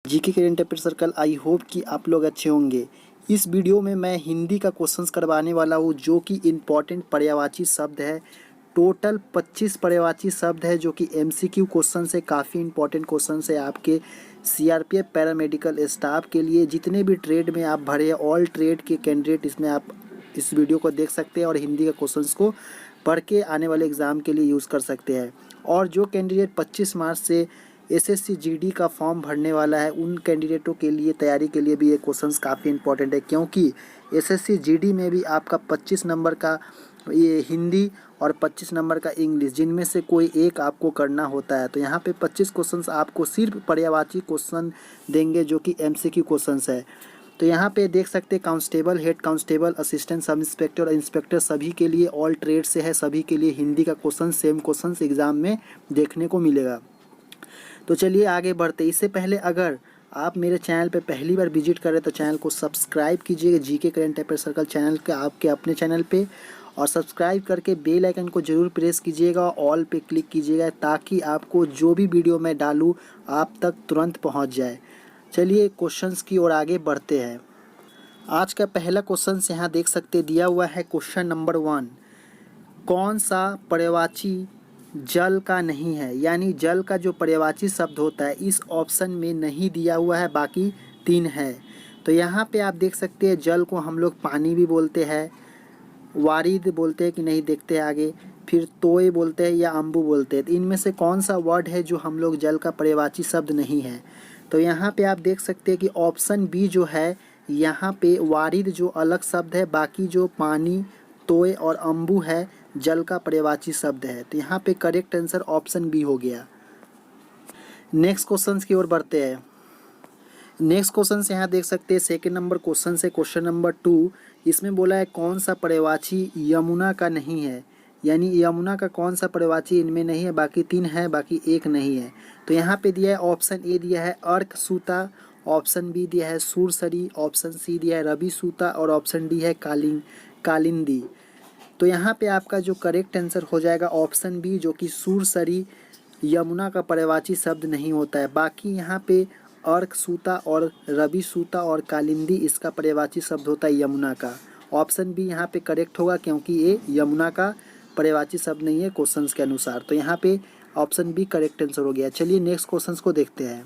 GK current affair circle. I hope कि आप लोग अच्छे होंगे। इस वीडियो में मैं हिंदी का क्वेश्चंस करवाने वाला हूँ जो कि इम्पॉर्टेंट पर्यायवाची शब्द है। टोटल 25 पर्यायवाची शब्द है जो कि एमसीक्यू क्वेश्चन से काफ़ी इंपॉर्टेंट क्वेश्चन है आपके सीआरपीएफ पैरामेडिकल स्टाफ के लिए। जितने भी ट्रेड में आप भरे ऑल ट्रेड के कैंडिडेट इसमें आप इस वीडियो को देख सकते हैं और हिंदी का क्वेश्चंस को पढ़ के आने वाले एग्ज़ाम के लिए यूज़ कर सकते हैं। और जो कैंडिडेट 25 मार्च से एसएससी जीडी का फॉर्म भरने वाला है उन कैंडिडेटों के लिए तैयारी के लिए भी ये क्वेश्चंस काफ़ी इंपॉर्टेंट है, क्योंकि एसएससी जीडी में भी आपका 25 नंबर का ये हिंदी और 25 नंबर का इंग्लिश जिनमें से कोई एक आपको करना होता है। तो यहाँ पे 25 क्वेश्चंस आपको सिर्फ पर्यायवाची क्वेश्चन देंगे जो कि एमसीक्यू क्वेश्चंस है। तो यहाँ पे देख सकते हैं constable, head constable, assistant sub inspector और इंस्पेक्टर सभी के लिए ऑल ट्रेड से है, सभी के लिए हिंदी का क्वेश्चन सेम क्वेश्चन एग्जाम में देखने को मिलेगा। तो चलिए आगे बढ़ते। इससे पहले अगर आप मेरे चैनल पे पहली बार विजिट करें तो चैनल को सब्सक्राइब कीजिएगा GK current affair circle channel के आपके अपने चैनल पे, और सब्सक्राइब करके बेल आइकन को ज़रूर प्रेस कीजिएगा, ऑल पे क्लिक कीजिएगा ताकि आपको जो भी वीडियो मैं डालूँ आप तक तुरंत पहुँच जाए। चलिए क्वेश्चंस की ओर आगे बढ़ते हैं। आज का पहला क्वेश्चन यहाँ देख सकते दिया हुआ है क्वेश्चन नंबर 1। कौन सा पर्यायवाची जल का नहीं है, यानी जल का जो पर्यायवाची शब्द होता है इस ऑप्शन में नहीं दिया हुआ है, बाकी 3 है। तो यहाँ पे आप देख सकते हैं जल को हम लोग पानी भी बोलते हैं, वारिद बोलते हैं कि नहीं, देखते हैं आगे, फिर तोय बोलते हैं या अम्बु बोलते हैं। तो इनमें से कौन सा वर्ड है जो हम लोग जल का पर्यायवाची शब्द नहीं है। तो यहाँ पे आप देख सकते हैं कि ऑप्शन बी जो है यहाँ पे वारिद जो अलग शब्द है, बाकी जो पानी, तोय और अम्बु है जल का पर्यायवाची शब्द है। तो यहाँ पे करेक्ट आंसर ऑप्शन बी हो गया। नेक्स्ट क्वेश्चन की ओर बढ़ते हैं। नेक्स्ट क्वेश्चन यहाँ देख सकते हैं सेकेंड नंबर क्वेश्चन से क्वेश्चन नंबर 2। इसमें बोला है कौन सा पर्यायवाची यमुना का नहीं है, यानी यमुना का कौन सा पर्यायवाची इनमें नहीं है, बाकी 3 है बाकी 1 नहीं है। तो यहाँ पे दिया है ऑप्शन ए दिया है अर्क सूता, ऑप्शन बी दिया है सूरसरी, ऑप्शन सी दिया है रवि सूता और ऑप्शन डी है कालिंदी। तो यहाँ पे आपका जो करेक्ट आंसर हो जाएगा ऑप्शन बी जो कि सूरसरी यमुना का पर्यायवाची शब्द नहीं होता है। बाकी यहाँ पे अर्क सूता और रवि सूता और कालिंदी इसका पर्यायवाची शब्द होता है यमुना का। ऑप्शन बी यहाँ पे करेक्ट होगा क्योंकि ये यमुना का पर्यायवाची शब्द नहीं है क्वेश्चंस के अनुसार। तो यहाँ पे ऑप्शन बी करेक्ट आंसर हो गया। चलिए नेक्स्ट क्वेश्चन को देखते हैं।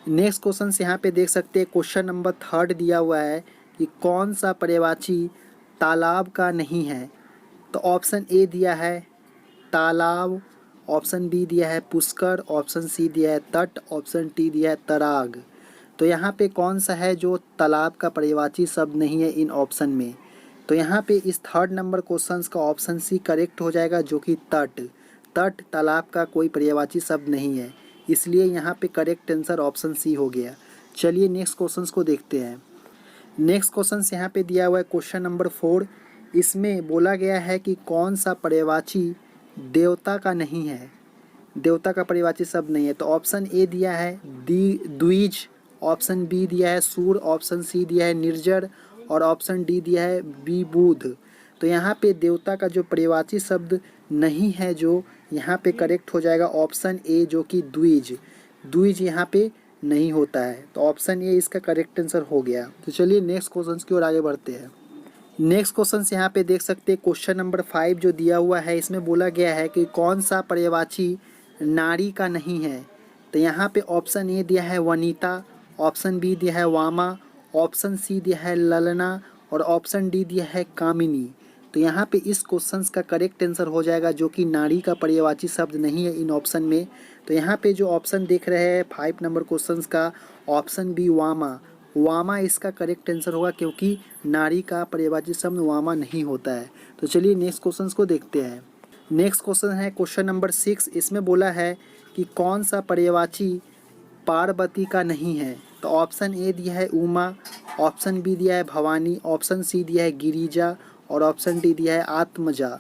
नेक्स्ट क्वेश्चन यहाँ पे देख सकते हैं क्वेश्चन नंबर 3 दिया हुआ है कि कौन सा पर्यायवाची तालाब का नहीं है। तो ऑप्शन ए दिया है तालाब, ऑप्शन बी दिया है पुष्कर, ऑप्शन सी दिया है तट, ऑप्शन टी दिया है तराग। तो यहाँ पे कौन सा है जो तालाब का पर्यायवाची शब्द नहीं है इन ऑप्शन में। तो यहाँ पे इस 3rd नंबर क्वेश्चन का ऑप्शन सी करेक्ट हो जाएगा जो कि तट। तट तालाब का कोई पर्यायवाची शब्द नहीं है, इसलिए यहाँ पे करेक्ट आंसर ऑप्शन सी हो गया। चलिए नेक्स्ट क्वेश्चन को देखते हैं। नेक्स्ट क्वेश्चन यहाँ पे दिया हुआ है क्वेश्चन नंबर 4। इसमें बोला गया है कि कौन सा पर्यायवाची देवता का नहीं है, देवता का पर्यायवाची शब्द नहीं है। तो ऑप्शन ए दिया है द्विज, ऑप्शन बी दिया है सूर, ऑप्शन सी दिया है निर्जर और ऑप्शन डी दिया है विबुध। तो यहाँ पे देवता का जो पर्यायवाची शब्द नहीं है जो यहाँ पे करेक्ट हो जाएगा ऑप्शन ए जो कि द्विज। द्विज यहाँ पे नहीं होता है, तो ऑप्शन ए इसका करेक्ट आंसर हो गया। तो चलिए नेक्स्ट क्वेश्चन की ओर आगे बढ़ते हैं। नेक्स्ट क्वेश्चन यहाँ पे देख सकते हैं क्वेश्चन नंबर 5 जो दिया हुआ है। इसमें बोला गया है कि कौन सा पर्यायवाची नारी का नहीं है। तो यहाँ पे ऑप्शन ए दिया है वनिता, ऑप्शन बी दिया है वामा, ऑप्शन सी दिया है ललना और ऑप्शन डी दिया है कामिनी। तो यहाँ पे इस क्वेश्चन का करेक्ट आंसर हो जाएगा जो कि नारी का पर्यायवाची शब्द नहीं है इन ऑप्शन में। तो यहाँ पे जो ऑप्शन देख रहे हैं 5 नंबर क्वेश्चन का ऑप्शन बी वामा, वामा इसका करेक्ट आंसर होगा क्योंकि नारी का पर्यायवाची शब्द वामा नहीं होता है। तो चलिए नेक्स्ट क्वेश्चन को देखते हैं। नेक्स्ट क्वेश्चन है क्वेश्चन नंबर 6। इसमें बोला है कि कौन सा पर्यायवाची पार्वती का नहीं है। तो ऑप्शन ए दिया है उमा, ऑप्शन बी दिया है भवानी, ऑप्शन सी दिया है गिरिजा और ऑप्शन डी दिया है आत्मजा।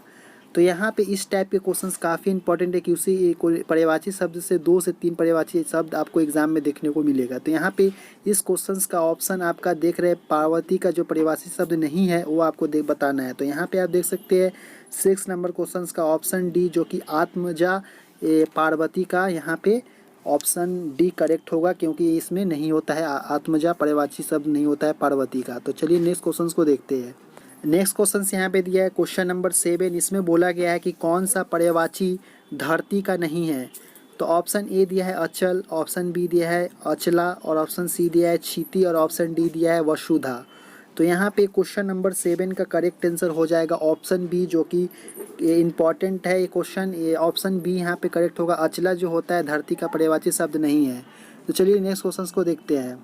तो यहाँ पे इस टाइप के क्वेश्चंस काफ़ी इंपॉर्टेंट है कि उसी पर्यायवाची शब्द से 2 से 3 पर्यायवाची शब्द आपको एग्जाम में देखने को मिलेगा। तो यहाँ पे इस क्वेश्चंस का ऑप्शन आपका देख रहे हैं पार्वती का जो पर्यायवाची शब्द नहीं है वो आपको बताना है। तो यहाँ पे आप देख सकते हैं 6 नंबर क्वेश्चंस का ऑप्शन डी जो कि आत्मजा पार्वती का यहाँ पे ऑप्शन डी करेक्ट होगा, क्योंकि इसमें नहीं होता है आत्मजा पर्यायवाची शब्द नहीं होता है पार्वती का। तो चलिए नेक्स्ट क्वेश्चन को देखते हैं। नेक्स्ट क्वेश्चन यहाँ पे दिया है क्वेश्चन नंबर 7। इसमें बोला गया है कि कौन सा पर्यायवाची धरती का नहीं है। तो ऑप्शन ए दिया है अचल, ऑप्शन बी दिया है अचला, और ऑप्शन सी दिया है क्षिति, और ऑप्शन डी दिया है वसुधा। तो यहाँ पे क्वेश्चन नंबर 7 का करेक्ट आंसर हो जाएगा ऑप्शन बी, जो कि इम्पॉर्टेंट है ये क्वेश्चन। ये ऑप्शन बी यहाँ पे करेक्ट होगा। अचला जो होता है धरती का पर्यायवाची शब्द नहीं है। तो चलिए नेक्स्ट क्वेश्चन को देखते हैं।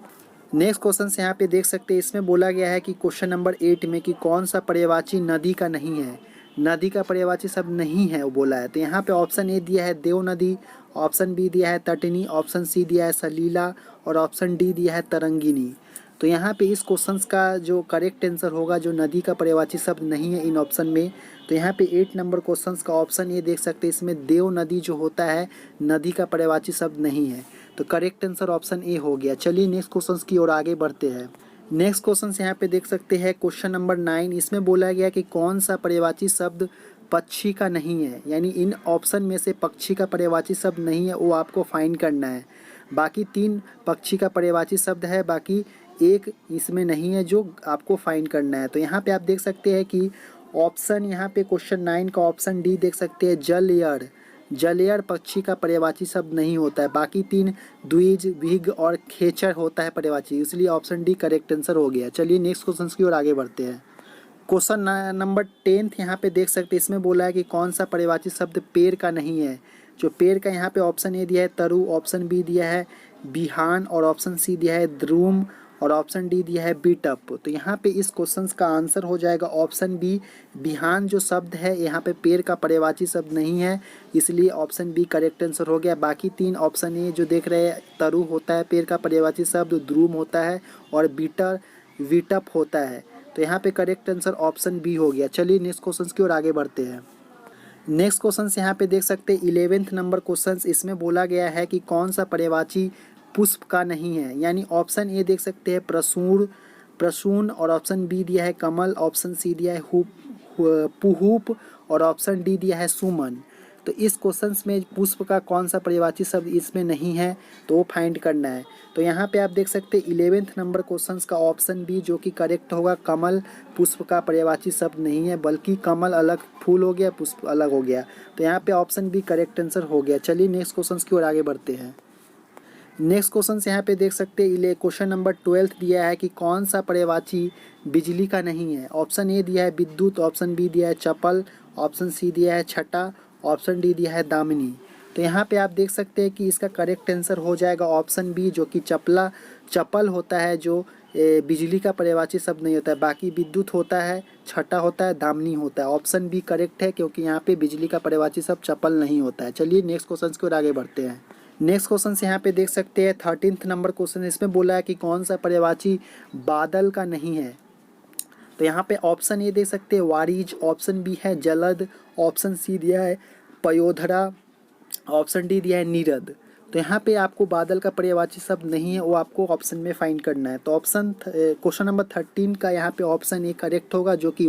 नेक्स्ट क्वेश्चन यहाँ पे देख सकते हैं, इसमें बोला गया है कि क्वेश्चन नंबर 8 में कि कौन सा पर्यायवाची नदी का नहीं है। नदी का पर्यायवाची शब्द नहीं है वो बोला है। तो यहाँ पे ऑप्शन ए दिया है देव नदी, ऑप्शन बी दिया है तटनी, ऑप्शन सी दिया है सलीला, और ऑप्शन डी दिया है तरंगिनी। तो यहाँ पे इस क्वेश्चन का जो करेक्ट आंसर होगा, जो नदी का पर्यायवाची शब्द नहीं है इन ऑप्शन में, तो यहाँ पे 8 नंबर क्वेश्चन का ऑप्शन ये देख सकते हैं, इसमें देव नदी जो होता है नदी का पर्यायवाची शब्द नहीं है। तो करेक्ट आंसर ऑप्शन ए हो गया। चलिए नेक्स्ट क्वेश्चन की ओर आगे बढ़ते हैं। नेक्स्ट क्वेश्चन यहाँ पे देख सकते हैं क्वेश्चन नंबर 9। इसमें बोला गया कि कौन सा पर्यायवाची शब्द पक्षी का नहीं है, यानी इन ऑप्शन में से पक्षी का पर्यायवाची शब्द नहीं है, वो आपको फाइंड करना है। बाकी 3 पक्षी का पर्यायवाची शब्द है, बाकी एक इसमें नहीं है जो आपको फाइंड करना है। तो यहाँ पे आप देख सकते हैं कि ऑप्शन यहाँ पे क्वेश्चन 9 का ऑप्शन डी देख सकते हैं जलयड़। जलयड़ पक्षी का पर्यायवाची शब्द नहीं होता है। बाकी 3 द्विज, विग और खेचर होता है पर्यायवाची, इसलिए ऑप्शन डी करेक्ट आंसर हो गया। चलिए नेक्स्ट क्वेश्चन की ओर आगे बढ़ते हैं। क्वेश्चन नंबर 10 यहाँ पे देख सकते हैं, इसमें बोला है कि कौन सा पर्यायवाची शब्द पेड़ का नहीं है। जो पेड़ का यहाँ पे ऑप्शन ए दिया है तरु, ऑप्शन बी दिया है बिहान, और ऑप्शन सी दिया है द्रुम, और ऑप्शन डी दिया है बीटअप। तो यहाँ पे इस क्वेश्चन का आंसर हो जाएगा ऑप्शन बी। बिहान जो शब्द है यहाँ पे पेड़ का पर्यायवाची शब्द नहीं है, इसलिए ऑप्शन बी करेक्ट आंसर हो गया। बाकी 3 ऑप्शन ए जो देख रहे हैं, तरु होता है पेड़ का पर्यायवाची शब्द, द्रुम होता है, और बीटअप होता है। तो यहाँ पे करेक्ट आंसर ऑप्शन बी हो गया। चलिए नेक्स्ट क्वेश्चन की ओर आगे बढ़ते हैं। नेक्स्ट क्वेश्चन यहाँ पे देख सकते हैं 11th नंबर क्वेश्चन। इसमें बोला गया है कि कौन सा पर्यायवाची पुष्प का नहीं है, यानी ऑप्शन ए देख सकते हैं प्रसून, और ऑप्शन बी दिया है कमल, ऑप्शन सी दिया है पुहूप, और ऑप्शन डी दिया है सुमन। तो इस क्वेश्चन में पुष्प का कौन सा पर्यायवाची शब्द इसमें नहीं है, तो वो फाइंड करना है। तो यहाँ पे आप देख सकते हैं 11th नंबर क्वेश्चन का ऑप्शन बी जो कि करेक्ट होगा। कमल पुष्प का पर्यायवाची शब्द नहीं है, बल्कि कमल अलग फूल हो गया, पुष्प अलग हो गया। तो यहाँ पे ऑप्शन बी करेक्ट आंसर हो गया। चलिए नेक्स्ट क्वेश्चन की ओर आगे बढ़ते हैं। नेक्स्ट क्वेश्चन यहाँ पे देख सकते हैं क्वेश्चन नंबर 12 दिया है कि कौन सा पर्यायवाची बिजली का नहीं है। ऑप्शन ए दिया है विद्युत, ऑप्शन बी दिया है चपल, ऑप्शन सी दिया है छटा, ऑप्शन डी दिया है दामिनी। तो यहाँ पे आप देख सकते हैं कि इसका करेक्ट आंसर हो जाएगा ऑप्शन बी, जो कि चपल होता है, जो बिजली का पर्यायवाची शब्द नहीं होता है। बाकी विद्युत होता है, छटा होता है, दामिनी होता है। ऑप्शन बी करेक्ट है, क्योंकि यहाँ पे बिजली का पर्यायवाची शब्द चपल नहीं होता है। चलिए नेक्स्ट क्वेश्चन की ओर आगे बढ़ते हैं। नेक्स्ट क्वेश्चन यहाँ पे देख सकते हैं 13th नंबर क्वेश्चन। इसमें बोला है कि कौन सा पर्यायवाची बादल का नहीं है। तो यहाँ पे ऑप्शन ए देख सकते हैं वारिज, ऑप्शन बी है जलद, ऑप्शन सी दिया है पयोधरा, ऑप्शन डी दिया है नीरद। तो यहाँ पे आपको बादल का पर्यायवाची शब्द नहीं है, वो आपको ऑप्शन में फाइंड करना है। तो क्वेश्चन नंबर 13 का यहाँ पे ऑप्शन ए करेक्ट होगा, जो कि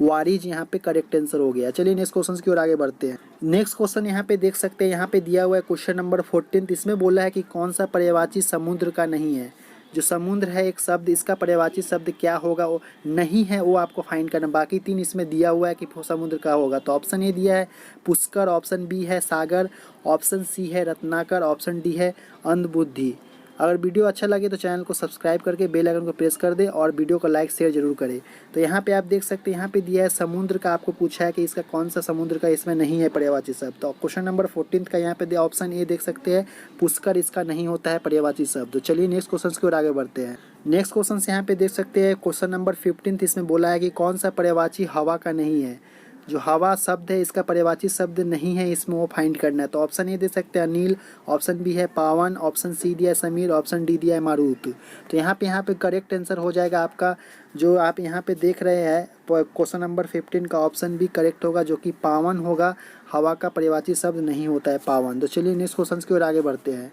वारिज यहाँ पे करेक्ट आंसर हो गया। चलिए नेक्स्ट क्वेश्चन की ओर आगे बढ़ते हैं। नेक्स्ट क्वेश्चन यहाँ पे देख सकते हैं, यहाँ पे दिया हुआ है क्वेश्चन नंबर 14। इसमें बोला है कि कौन सा पर्यायवाची समुद्र का नहीं है। जो समुद्र है एक शब्द, इसका पर्यायवाची शब्द क्या होगा, वो नहीं है, वो आपको फाइंड करना। बाकी 3 इसमें दिया हुआ है कि समुद्र का होगा। तो ऑप्शन ए दिया है पुष्कर, ऑप्शन बी है सागर, ऑप्शन सी है रत्नाकर, ऑप्शन डी है अंधबुद्धि। अगर वीडियो अच्छा लगे तो चैनल को सब्सक्राइब करके बेल आइकन को प्रेस कर दे, और वीडियो को लाइक शेयर जरूर करें। तो यहाँ पे आप देख सकते हैं, यहाँ पे दिया है समुद्र का, आपको पूछा है कि इसका कौन सा समुद्र का इसमें नहीं है पर्यायवाची शब्द। तो क्वेश्चन नंबर 14 का यहाँ पे दिया ऑप्शन ए देख सकते हैं पुष्कर, इसका नहीं होता है पर्यायवाची शब्द। तो चलिए नेक्स्ट क्वेश्चन की ओर आगे बढ़ते हैं। नेक्स्ट क्वेश्चन यहाँ पे देख सकते हैं क्वेश्चन नंबर 15। इसमें बोला है कि कौन सा पर्यायवाची हवा का नहीं है। जो हवा शब्द है इसका पर्यायवाची शब्द नहीं है, इसमें वो फाइंड करना है। तो ऑप्शन ए दे सकते हैं अनिल, ऑप्शन बी है पावन, ऑप्शन सी दिया है समीर, ऑप्शन डी दिया है मारुत। तो यहाँ पे करेक्ट आंसर हो जाएगा आपका, जो आप यहाँ पे देख रहे हैं क्वेश्चन नंबर 15 का ऑप्शन बी करेक्ट होगा, जो कि पावन होगा। हवा का पर्यायवाची शब्द नहीं होता है पावन। तो चलिए नेक्स्ट क्वेश्चन की ओर आगे बढ़ते हैं।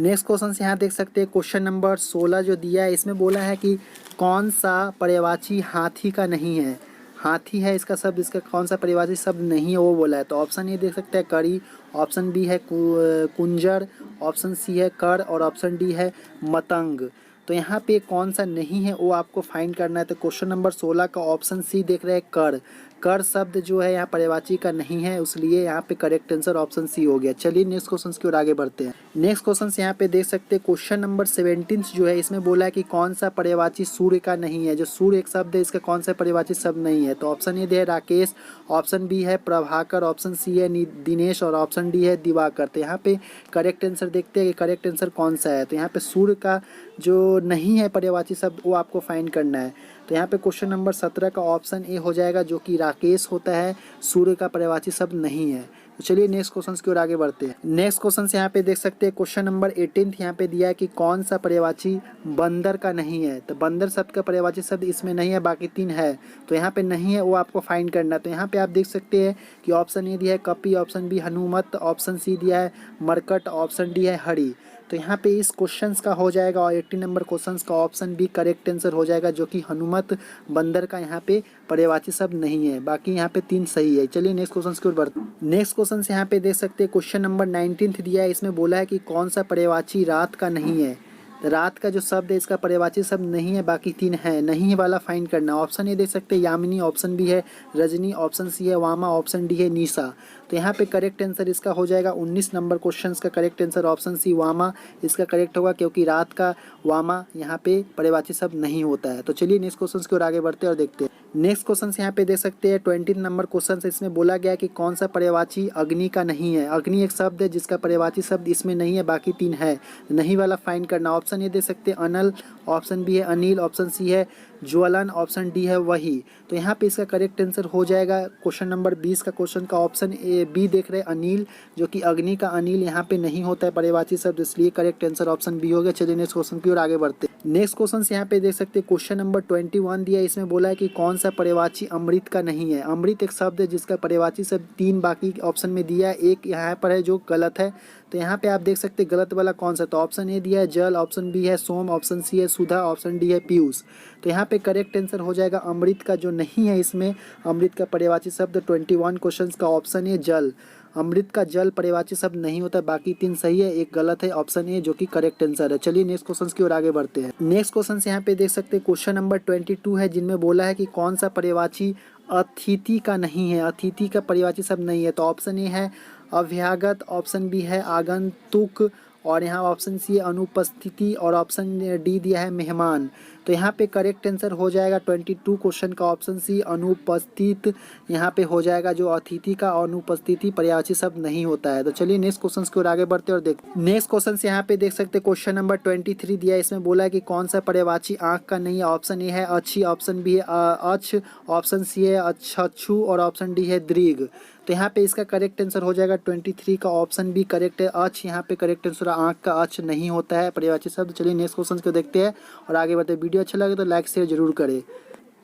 नेक्स्ट क्वेश्चन यहाँ देख सकते हैं क्वेश्चन नंबर 16 जो दिया है, इसमें बोला है कि कौन सा पर्यायवाची हाथी का नहीं है। हाथी है इसका शब्द, इसका कौन सा पर्यायवाची शब्द नहीं है वो बोला है। तो ऑप्शन ए देख सकते हैं करी, ऑप्शन बी है कुंजर, ऑप्शन सी है कर और ऑप्शन डी है मतंग। तो यहाँ पे कौन सा नहीं है वो आपको फाइंड करना है। तो क्वेश्चन नंबर 16 का ऑप्शन सी देख रहे हैं कर। कर शब्द जो है यहाँ पर्यायवाची का नहीं है, इसलिए यहाँ पे करेक्ट आंसर ऑप्शन सी हो गया। चलिए नेक्स्ट क्वेश्चन की ओर आगे बढ़ते हैं। नेक्स्ट क्वेश्चन यहाँ पे देख सकते हैं क्वेश्चन नंबर 17 जो है, इसमें बोला है कि कौन सा पर्यायवाची सूर्य का नहीं है। जो सूर्य एक शब्द है, इसका कौन सा पर्यायवाची शब्द नहीं है। तो ऑप्शन ए है राकेश, ऑप्शन बी है प्रभाकर, ऑप्शन सी है दिनेश और ऑप्शन डी है दिवाकर। तो यहाँ पे करेक्ट आंसर देखते हैं कि करेक्ट आंसर कौन सा है। तो यहाँ पे सूर्य का जो नहीं है पर्यायवाची शब्द वो आपको फाइंड करना है। तो यहाँ पे क्वेश्चन नंबर 17 का ऑप्शन ए हो जाएगा, जो कि राकेश होता है, सूर्य का पर्यायवाची शब्द नहीं है। तो चलिए नेक्स्ट क्वेश्चन की ओर आगे बढ़ते हैं। नेक्स्ट क्वेश्चन यहाँ पे देख सकते हैं क्वेश्चन नंबर 18 यहाँ पे दिया है कि कौन सा पर्यायवाची बंदर का नहीं है। तो बंदर शब्द का पर्यायवाची शब्द इसमें नहीं है, बाकी 3 है। तो यहाँ पे नहीं है वो आपको फाइंड करना है। तो यहाँ पे आप देख सकते हैं कि ऑप्शन ए दिया है कपि, option B Hanumat, option C दिया है मरकट, ऑप्शन डी है हरि। तो यहाँ पे इस क्वेश्चन का हो जाएगा और 18 नंबर क्वेश्चन का ऑप्शन बी करेक्ट आंसर हो जाएगा, जो कि हनुमत बंदर का यहाँ पे पर्यायवाची शब्द नहीं है। बाकी यहाँ पे 3 सही है। चलिए नेक्स्ट क्वेश्चन की ओर बढ़ते हैं। नेक्स्ट क्वेश्चन यहाँ पे देख सकते हैं क्वेश्चन नंबर 19 दिया है, इसमें बोला है कि कौन सा पर्यायवाची रात का नहीं है। रात का जो शब्द है इसका पर्यायवाची शब्द नहीं है, बाकी 3 है। नहीं वाला फाइंड करना। ऑप्शन ए देख सकते हैं यामिनी, ऑप्शन बी है रजनी, ऑप्शन सी है वामा, ऑप्शन डी है निशा। तो यहाँ पे करेक्ट आंसर इसका हो जाएगा 19 नंबर क्वेश्चन का करेक्ट आंसर ऑप्शन सी वामा इसका करेक्ट होगा, क्योंकि रात का वामा यहाँ पे पर्यायवाची शब्द नहीं होता है। तो चलिए नेक्स्ट क्वेश्चन की ओर आगे बढ़ते हैं और देखते हैं। नेक्स्ट क्वेश्चन यहाँ पे देख सकते हैं 20 नंबर क्वेश्चन, इसमें बोला गया कि कौन सा पर्यायवाची अग्नि का नहीं है। अग्नि एक शब्द है जिसका पर्यायवाची शब्द इसमें नहीं है, बाकी 3 है। नहीं वाला फाइंड करना। ऑप्शन ए दे सकते हैं अनल, ऑप्शन बी है अनिल, ऑप्शन सी है ज्वलन, ऑप्शन डी है वही। तो यहाँ पे इसका करेक्ट आंसर हो जाएगा क्वेश्चन नंबर 20 का क्वेश्चन का ऑप्शन ए बी देख रहे हैं अनिल, जो कि अग्नि का अनिल यहाँ पे नहीं होता है पर्यायवाची शब्द, इसलिए करेक्ट आंसर ऑप्शन बी हो गया। चलिए नेक्स्ट क्वेश्चन की ओर आगे बढ़ते हैं। नेक्स्ट क्वेश्चन यहाँ पे देख सकते हैं क्वेश्चन नंबर 21 दिया है, इसमें बोला है कि कौन सा पर्यायवाची अमृत का नहीं है। अमृत एक शब्द है जिसका पर्यायवाची शब्द 3 बाकी ऑप्शन में दिया है, एक यहाँ पर है जो गलत है। तो यहाँ पे आप देख सकते हैं गलत वाला कौन सा। तो ऑप्शन ए दिया है जल, ऑप्शन बी है सोम, ऑप्शन सी है सुधा, ऑप्शन डी है पीयूष। तो यहाँ पे करेक्ट आंसर हो जाएगा अमृत का जो नहीं है इसमें, अमृत का पर्यायवाची शब्द 21 क्वेश्चन का ऑप्शन ए जल। अमृत का जल पर्यायवाची शब्द नहीं होता, बाकी 3 सही है, एक गलत है, ऑप्शन ए जो कि करेक्ट आंसर है। चलिए नेक्स्ट क्वेश्चन की ओर आगे बढ़ते हैं। नेक्स्ट क्वेश्चन यहाँ पे देख सकते हैं क्वेश्चन नंबर 22 है, जिनमें बोला है कि कौन सा पर्यायवाची अतिथि का नहीं है। अतिथि का पर्यायवाची शब्द नहीं है। तो ऑप्शन ए है अभ्यागत, ऑप्शन बी है आगंतुक और यहाँ ऑप्शन सी है अनुपस्थिति और ऑप्शन डी दिया है मेहमान। तो यहाँ पे करेक्ट आंसर हो जाएगा 22 क्वेश्चन का ऑप्शन सी अनुपस्थित यहाँ पे हो जाएगा, जो अतिथि का अनुपस्थिति पर्यायवाची शब्द नहीं होता है। तो चलिए नेक्स्ट क्वेश्चन की ओर आगे बढ़ते हैं और देखते हैं। नेक्स्ट क्वेश्चन यहाँ पे देख सकते हैं क्वेश्चन नंबर 23 दिया है, इसमें बोला है कि कौन सा पर्यायवाची आँख का नहीं है। ऑप्शन ए है अच्छी, ऑप्शन बी है अच्छ, ऑप्शन सी है अच्छू और ऑप्शन डी है दीर्घ। तो यहाँ पे इसका करेक्ट आंसर हो जाएगा 23 का ऑप्शन बी करेक्ट है अच्छ। यहाँ पे करेक्ट आंसर आँख का अच्छ नहीं होता है पर्यायवाची शब्द। चलिए नेक्स्ट क्वेश्चन को देखते हैं और आगे बढ़ते हैं। वीडियो अच्छा लगे तो लाइक शेयर जरूर करें।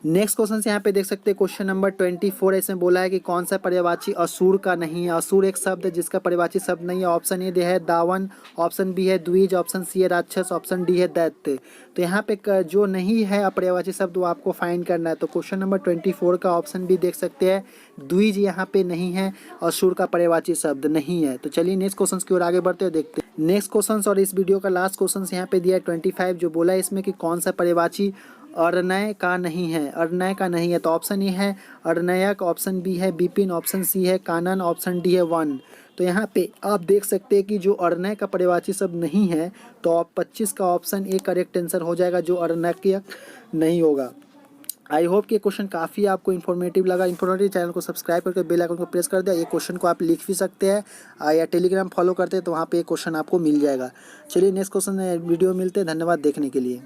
नेक्स्ट क्वेश्चन यहाँ पे देख सकते हैं क्वेश्चन नंबर 24 इसमें बोला है कि कौन सा पर्यायवाची असुर का नहीं है। असुर एक शब्द है जिसका पर्यायवाची शब्द नहीं है। ऑप्शन ए है दावन, ऑप्शन बी है द्विज, ऑप्शन सी है राक्षस, ऑप्शन डी है दैत्य। तो यहाँ पे जो नहीं है पर्यायवाची शब्द वो आपको फाइंड करना है। तो क्वेश्चन नंबर 24 का ऑप्शन बी देख सकते हैं द्विज यहाँ पे नहीं है, असुर का पर्यायवाची शब्द नहीं है। तो चलिए नेक्स्ट क्वेश्चन की ओर आगे बढ़ते हैं देखते हैं। नेक्स्ट क्वेश्चन और इस वीडियो का लास्ट क्वेश्चन यहाँ पे दिया है 25, जो बोला है इसमें कि कौन सा पर्यायवाची अरनय का नहीं है। अरनय का नहीं है। तो ऑप्शन ए है अरनयक, ऑप्शन बी है विपिन, ऑप्शन सी है कानन, ऑप्शन डी है वन। तो यहाँ पे आप देख सकते हैं कि जो अरनय का पर्यायवाची शब्द नहीं है, तो आप 25 का ऑप्शन ए करेक्ट आंसर हो जाएगा, जो अरण्यक नहीं होगा। आई होप कि ये क्वेश्चन काफ़ी आपको इन्फॉर्मेटिव लगा। इन्फॉर्मेटिव चैनल को सब्सक्राइब करके बेल आइकन को प्रेस कर दिया। ये क्वेश्चन को आप लिख भी सकते हैं या टेलीग्राम फॉलो करते हैं तो वहाँ पे ये क्वेश्चन आपको मिल जाएगा। चलिए नेक्स्ट क्वेश्चन वीडियो मिलते हैं। धन्यवाद देखने के लिए।